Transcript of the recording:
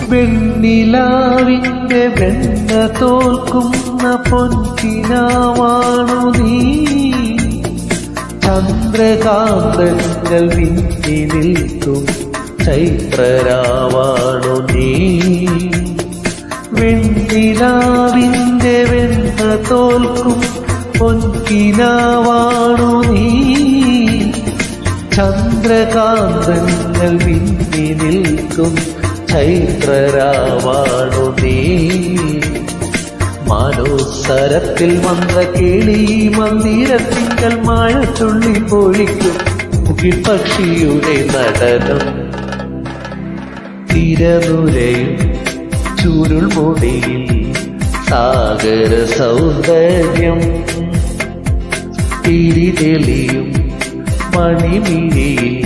വെണ്ണിലാവിന്റെ വെണ്ണ തോൽക്കുന്ന പൊൻകിനാവാണു നീ. ചന്ദ്രകാന്തങ്ങൾ വിങ്ങി നിൽക്കും ചൈത്രരാവാണു നീ. വെണ്ണിലാവിന്റെ വെണ്ണ തോൽക്കും പൊൻകിനാവാണു നീ. ചന്ദ്രകാന്തങ്ങൾ വിങ്ങി നിൽക്കും ചൈത്രരാവാണു നീ. മാനോസരത്തിൽ വന്ന കേളി മന്ദിരത്തിങ്കൽ മഴ തുള്ളി പൊഴിക്കും മുകിൽപക്ഷിയുടെ നടനം. തിരനുരയും ചുരുൾമുടിയിൽ സാഗര സൗന്ദര്യം. തിരിതെളിയും മണിമിഴിയിൽ